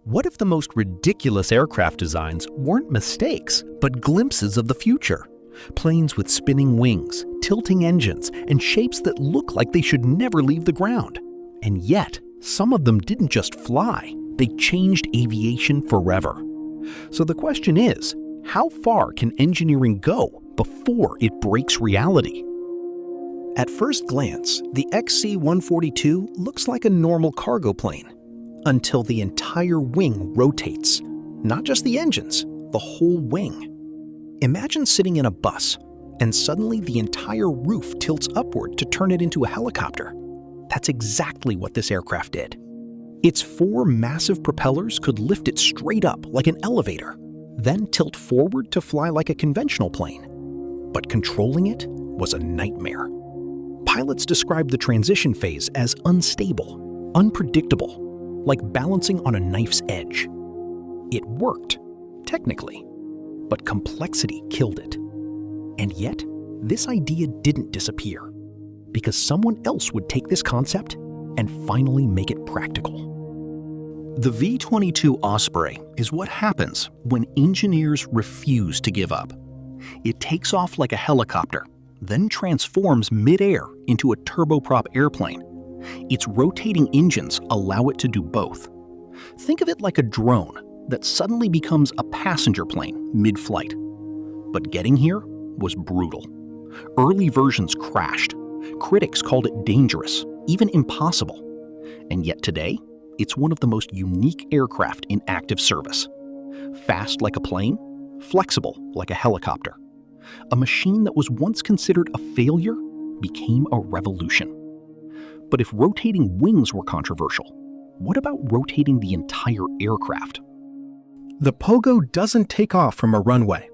What if the most ridiculous aircraft designs weren't mistakes, but glimpses of the future? Planes with spinning wings, tilting engines, and shapes that look like they should never leave the ground. And yet, some of them didn't just fly, they changed aviation forever. So the question is, how far can engineering go before it breaks reality? At first glance, the XC-142 looks like a normal cargo plane, until the entire wing rotates. Not just the engines, the whole wing. Imagine sitting in a bus, and suddenly the entire roof tilts upward to turn it into a helicopter. That's exactly what this aircraft did. Its 4 massive propellers could lift it straight up like an elevator, then tilt forward to fly like a conventional plane. But controlling it was a nightmare. Pilots described the transition phase as unstable, unpredictable, like balancing on a knife's edge. It worked, technically, but complexity killed it. And yet, this idea didn't disappear, because someone else would take this concept and finally make it practical. The V-22 Osprey is what happens when engineers refuse to give up. It takes off like a helicopter, then transforms mid-air into a turboprop airplane. Its rotating engines allow it to do both. Think of it like a drone that suddenly becomes a passenger plane mid-flight. But getting here was brutal. Early versions crashed. Critics called it dangerous, even impossible. And yet today, it's one of the most unique aircraft in active service. Fast like a plane, flexible like a helicopter. A machine that was once considered a failure became a revolution. But if rotating wings were controversial, what about rotating the entire aircraft? The Pogo doesn't take off from a runway.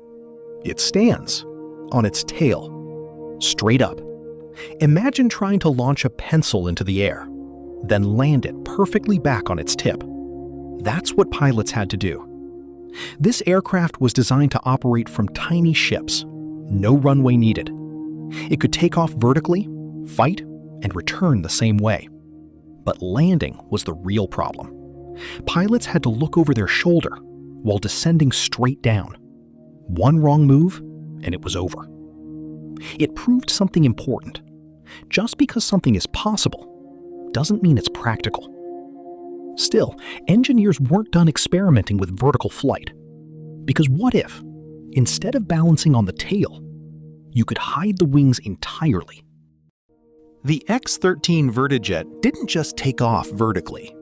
It stands on its tail, straight up. Imagine trying to launch a pencil into the air, then land it perfectly back on its tip. That's what pilots had to do. This aircraft was designed to operate from tiny ships, no runway needed. It could take off vertically, fight, and return the same way. But landing was the real problem. Pilots had to look over their shoulder while descending straight down. One wrong move, and it was over. It proved something important. Just because something is possible doesn't mean it's practical. Still, engineers weren't done experimenting with vertical flight. Because what if, instead of balancing on the tail, you could hide the wings entirely? The X-13 Vertijet didn't just take off vertically.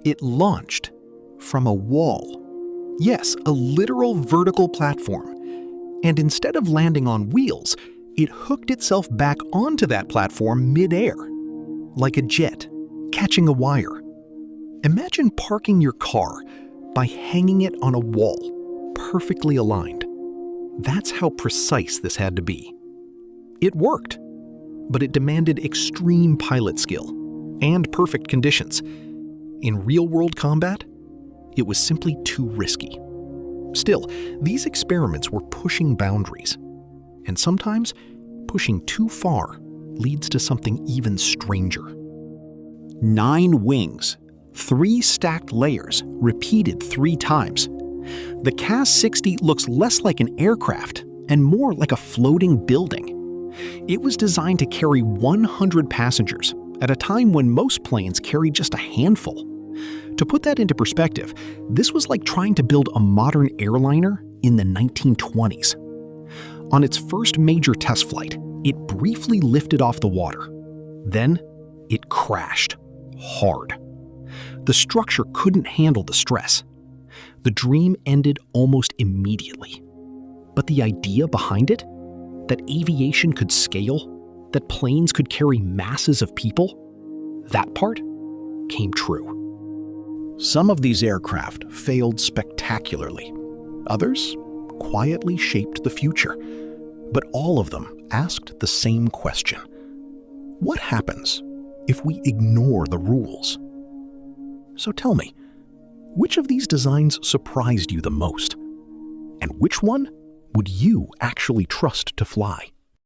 It launched from a wall. Yes, a literal vertical platform. And instead of landing on wheels, it hooked itself back onto that platform mid-air, like a jet, catching a wire. Imagine parking your car by hanging it on a wall, perfectly aligned. That's how precise this had to be. It worked, but it demanded extreme pilot skill and perfect conditions. In real-world combat, it was simply too risky. Still, these experiments were pushing boundaries, and sometimes pushing too far leads to something even stranger. 9 wings, 3 stacked layers, repeated 3 times. The Ca.60 looks less like an aircraft and more like a floating building. It was designed to carry 100 passengers at a time when most planes carried just a handful. To put that into perspective, this was like trying to build a modern airliner in the 1920s. On its first major test flight, it briefly lifted off the water. Then, it crashed hard. The structure couldn't handle the stress. The dream ended almost immediately. But the idea behind it, that aviation could scale, that planes could carry masses of people, that part came true. Some of these aircraft failed spectacularly. Others quietly shaped the future. But all of them asked the same question. What happens if we ignore the rules? So tell me, which of these designs surprised you the most? And which one would you actually trust to fly?